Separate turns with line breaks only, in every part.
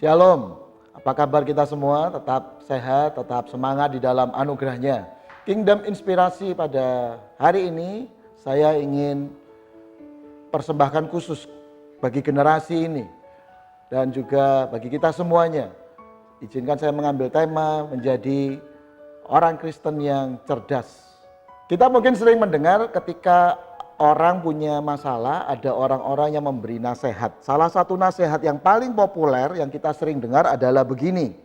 Shalom, apa kabar kita semua? Tetap sehat, tetap semangat di dalam anugerahnya. Kingdom Inspirasi pada hari ini saya ingin persembahkan khusus bagi generasi ini dan juga bagi kita semuanya. Izinkan saya mengambil tema menjadi orang Kristen yang cerdas. Kita mungkin sering mendengar ketika orang punya masalah, ada orang-orang yang memberi nasihat. Salah satu nasihat yang paling populer yang kita sering dengar adalah begini.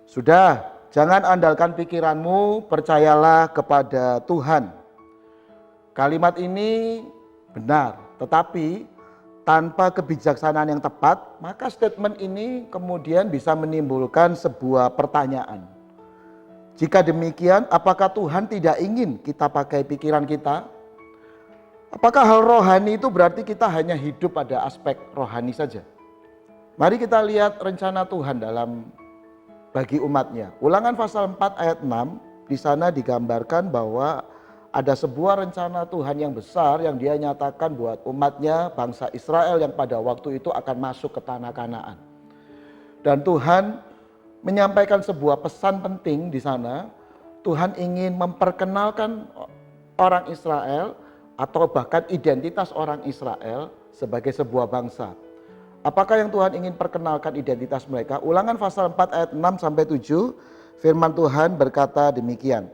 Sudah, jangan andalkan pikiranmu, percayalah kepada Tuhan. Kalimat ini benar, tetapi tanpa kebijaksanaan yang tepat, maka statement ini kemudian bisa menimbulkan sebuah pertanyaan. Jika demikian, apakah Tuhan tidak ingin kita pakai pikiran kita? Apakah hal rohani itu berarti kita hanya hidup pada aspek rohani saja? Mari kita lihat rencana Tuhan dalam bagi umatnya. Ulangan pasal 4 ayat 6, di sana digambarkan bahwa ada sebuah rencana Tuhan yang besar yang dia nyatakan buat umatnya, bangsa Israel yang pada waktu itu akan masuk ke tanah Kanaan. Dan Tuhan menyampaikan sebuah pesan penting di sana. Tuhan ingin memperkenalkan orang Israel atau bahkan identitas orang Israel sebagai sebuah bangsa. Apakah yang Tuhan ingin perkenalkan identitas mereka? Ulangan pasal 4 ayat 6 sampai 7, firman Tuhan berkata demikian.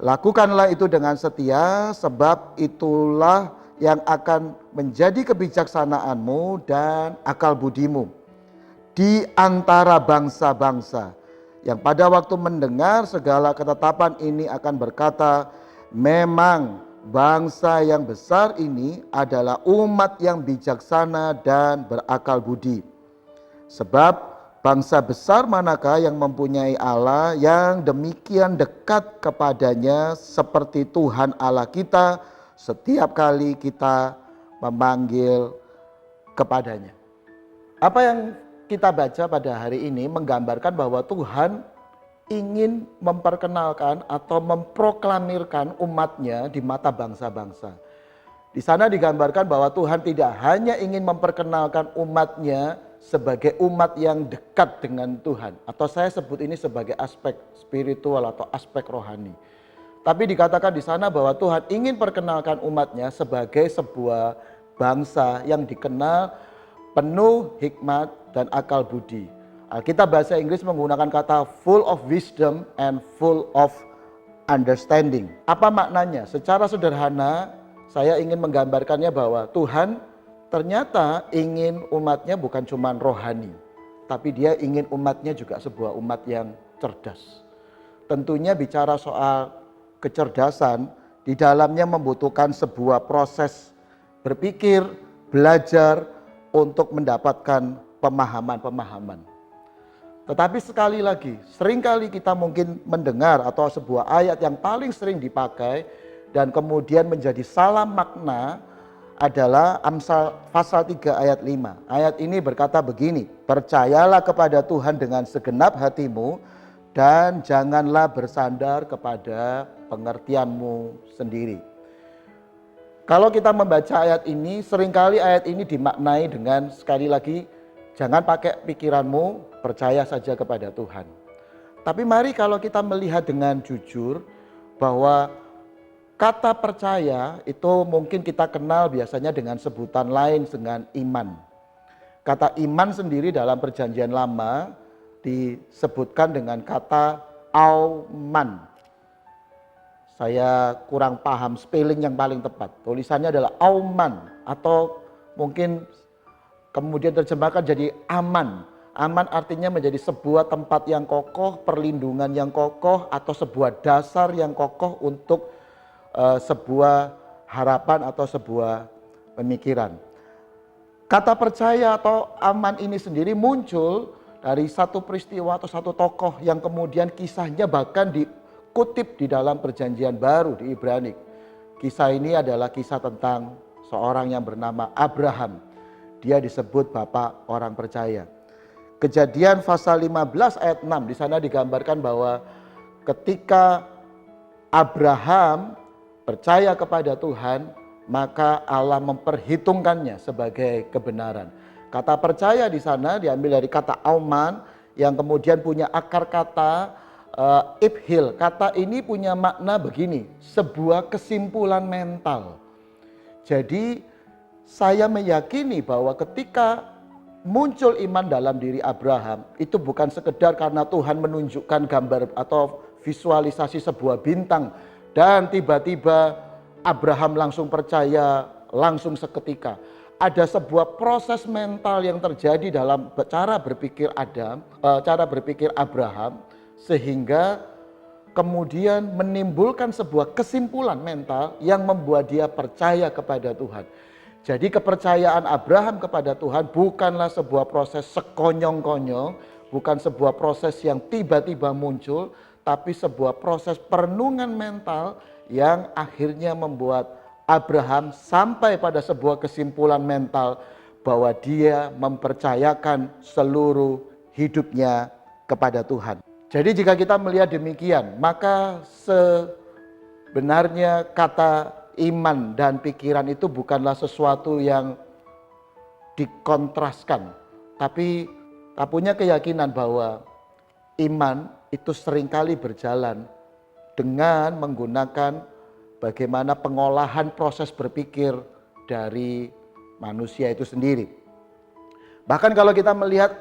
Lakukanlah itu dengan setia, sebab itulah yang akan menjadi kebijaksanaanmu dan akal budimu di antara bangsa-bangsa yang pada waktu mendengar segala ketetapan ini akan berkata, memang bangsa yang besar ini adalah umat yang bijaksana dan berakal budi. Sebab bangsa besar manakah yang mempunyai Allah yang demikian dekat kepadanya seperti Tuhan Allah kita setiap kali kita memanggil kepadanya. Apa yang kita baca pada hari ini menggambarkan bahwa Tuhan ingin memperkenalkan atau memproklamirkan umatnya di mata bangsa-bangsa. Di sana digambarkan bahwa Tuhan tidak hanya ingin memperkenalkan umatnya sebagai umat yang dekat dengan Tuhan, atau saya sebut ini sebagai aspek spiritual atau aspek rohani. Tapi dikatakan di sana bahwa Tuhan ingin perkenalkan umatnya sebagai sebuah bangsa yang dikenal penuh hikmat dan akal budi. Alkitab bahasa Inggris menggunakan kata full of wisdom and full of understanding. Apa maknanya? Secara sederhana saya ingin menggambarkannya bahwa Tuhan ternyata ingin umatnya bukan cuma rohani, tapi dia ingin umatnya juga sebuah umat yang cerdas. Tentunya bicara soal kecerdasan, di dalamnya membutuhkan sebuah proses berpikir, belajar untuk mendapatkan pemahaman-pemahaman. Tetapi sekali lagi, seringkali kita mungkin mendengar atau sebuah ayat yang paling sering dipakai dan kemudian menjadi salah makna adalah Amsal pasal 3 ayat 5. Ayat ini berkata begini, percayalah kepada Tuhan dengan segenap hatimu dan janganlah bersandar kepada pengertianmu sendiri. Kalau kita membaca ayat ini, seringkali ayat ini dimaknai dengan sekali lagi, jangan pakai pikiranmu, percaya saja kepada Tuhan. Tapi mari kalau kita melihat dengan jujur bahwa kata percaya itu mungkin kita kenal biasanya dengan sebutan lain dengan iman. Kata iman sendiri dalam perjanjian lama disebutkan dengan kata auman. Saya kurang paham spelling yang paling tepat. Tulisannya adalah auman atau mungkin kemudian terjemahkan jadi aman. Aman artinya menjadi sebuah tempat yang kokoh, perlindungan yang kokoh, atau sebuah dasar yang kokoh untuk sebuah harapan atau sebuah pemikiran. Kata percaya atau aman ini sendiri muncul dari satu peristiwa atau satu tokoh yang kemudian kisahnya bahkan dikutip di dalam perjanjian baru di Ibrani. Kisah ini adalah kisah tentang seorang yang bernama Abraham. Dia disebut bapak orang percaya. Kejadian pasal 15 ayat 6 di sana digambarkan bahwa ketika Abraham percaya kepada Tuhan, maka Allah memperhitungkannya sebagai kebenaran. Kata percaya di sana diambil dari kata auman yang kemudian punya akar kata ibhil. Kata ini punya makna begini, sebuah kesimpulan mental. Jadi saya meyakini bahwa ketika muncul iman dalam diri Abraham, itu bukan sekedar karena Tuhan menunjukkan gambar atau visualisasi sebuah bintang dan tiba-tiba Abraham langsung percaya langsung seketika. Ada sebuah proses mental yang terjadi dalam cara berpikir Abraham sehingga kemudian menimbulkan sebuah kesimpulan mental yang membuat dia percaya kepada Tuhan. Jadi kepercayaan Abraham kepada Tuhan bukanlah sebuah proses sekonyong-konyong, bukan sebuah proses yang tiba-tiba muncul, tapi sebuah proses perenungan mental yang akhirnya membuat Abraham sampai pada sebuah kesimpulan mental bahwa dia mempercayakan seluruh hidupnya kepada Tuhan. Jadi jika kita melihat demikian, maka sebenarnya kata iman dan pikiran itu bukanlah sesuatu yang dikontraskan, tapi kita punya keyakinan bahwa iman itu seringkali berjalan dengan menggunakan bagaimana pengolahan proses berpikir dari manusia itu sendiri. Bahkan kalau kita melihat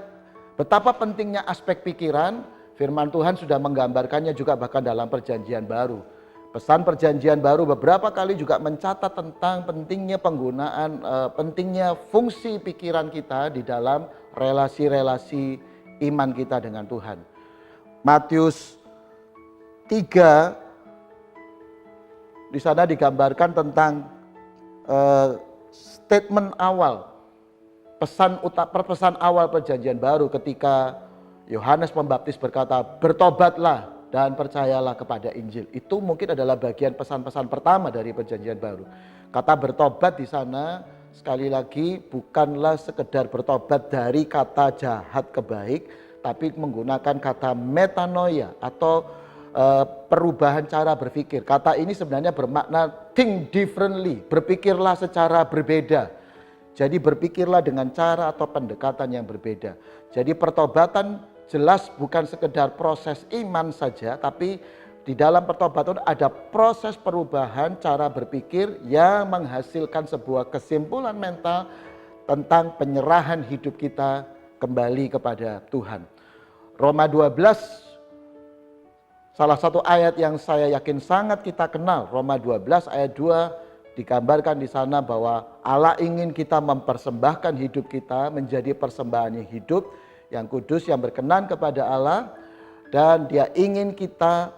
betapa pentingnya aspek pikiran, firman Tuhan sudah menggambarkannya juga bahkan dalam perjanjian baru. Pesan perjanjian baru beberapa kali juga mencatat tentang pentingnya penggunaan, pentingnya fungsi pikiran kita di dalam relasi-relasi iman kita dengan Tuhan. Matius 3 di sana digambarkan tentang statement awal, pesan awal perjanjian baru ketika Yohanes Pembaptis berkata, bertobatlah dan percayalah kepada Injil. Itu mungkin adalah bagian pesan-pesan pertama dari perjanjian baru. Kata bertobat di sana sekali lagi bukanlah sekedar bertobat dari kata jahat ke baik, tapi menggunakan kata metanoia atau perubahan cara berpikir. Kata ini sebenarnya bermakna think differently, berpikirlah secara berbeda. Jadi berpikirlah dengan cara atau pendekatan yang berbeda. Jadi pertobatan jelas bukan sekedar proses iman saja, tapi di dalam pertobatan ada proses perubahan cara berpikir yang menghasilkan sebuah kesimpulan mental tentang penyerahan hidup kita kembali kepada Tuhan. Roma 12, salah satu ayat yang saya yakin sangat kita kenal, Roma 12 ayat 2 digambarkan di sana bahwa Allah ingin kita mempersembahkan hidup kita menjadi persembahan yang hidup, yang kudus, yang berkenan kepada Allah, dan Dia ingin kita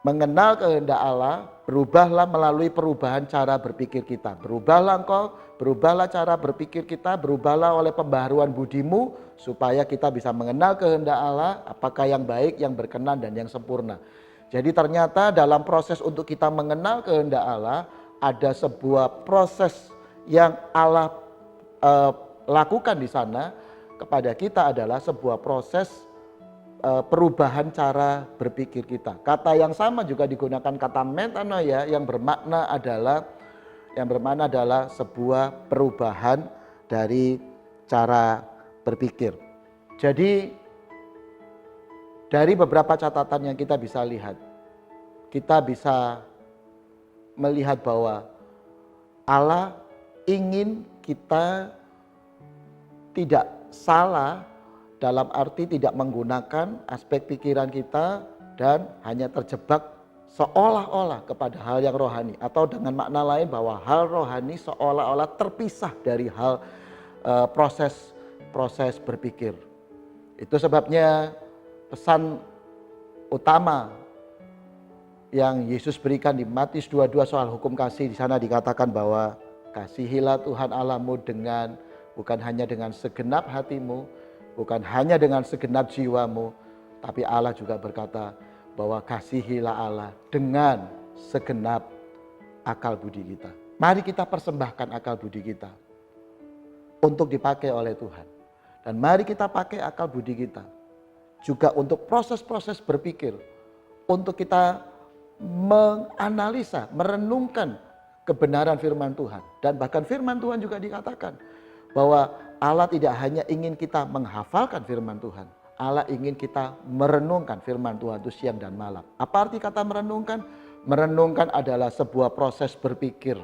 mengenal kehendak Allah. Berubahlah melalui perubahan cara berpikir kita. Berubahlah engkau, berubahlah cara berpikir kita, berubahlah oleh pembaharuan budimu supaya kita bisa mengenal kehendak Allah, apakah yang baik, yang berkenan, dan yang sempurna. Jadi ternyata dalam proses untuk kita mengenal kehendak Allah, ada sebuah proses yang Allah lakukan di sana kepada kita adalah sebuah proses perubahan cara berpikir kita. Kata yang sama juga digunakan kata metanoia yang bermakna adalah sebuah perubahan dari cara berpikir. Jadi dari beberapa catatan yang kita bisa lihat, kita bisa melihat bahwa Allah ingin kita tidak salah dalam arti tidak menggunakan aspek pikiran kita dan hanya terjebak seolah-olah kepada hal yang rohani, atau dengan makna lain bahwa hal rohani seolah-olah terpisah dari hal proses berpikir. Itu sebabnya pesan utama yang Yesus berikan di Matius 22 soal hukum kasih, di sana dikatakan bahwa kasihilah Tuhan Allahmu bukan hanya dengan segenap hatimu, bukan hanya dengan segenap jiwamu, tapi Allah juga berkata bahwa kasihilah Allah dengan segenap akal budi kita. Mari kita persembahkan akal budi kita untuk dipakai oleh Tuhan. Dan mari kita pakai akal budi kita juga untuk proses-proses berpikir, untuk kita menganalisa, merenungkan kebenaran firman Tuhan. Dan bahkan firman Tuhan juga dikatakan bahwa Allah tidak hanya ingin kita menghafalkan firman Tuhan, Allah ingin kita merenungkan firman Tuhan itu siang dan malam. Apa arti kata merenungkan? Merenungkan adalah sebuah proses berpikir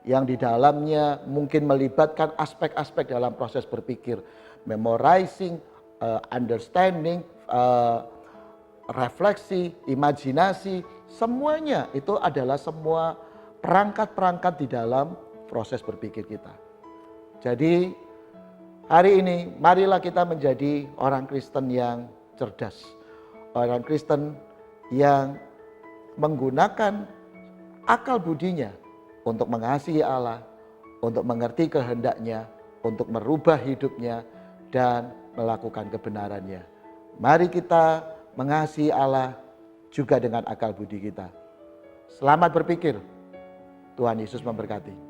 yang di dalamnya mungkin melibatkan aspek-aspek dalam proses berpikir. Memorizing, understanding, refleksi, imajinasi, semuanya itu adalah semua perangkat-perangkat di dalam proses berpikir kita. Jadi hari ini marilah kita menjadi orang Kristen yang cerdas. Orang Kristen yang menggunakan akal budinya untuk mengasihi Allah, untuk mengerti kehendaknya, untuk merubah hidupnya dan melakukan kebenarannya. Mari kita mengasihi Allah juga dengan akal budi kita. Selamat berpikir. Tuhan Yesus memberkati.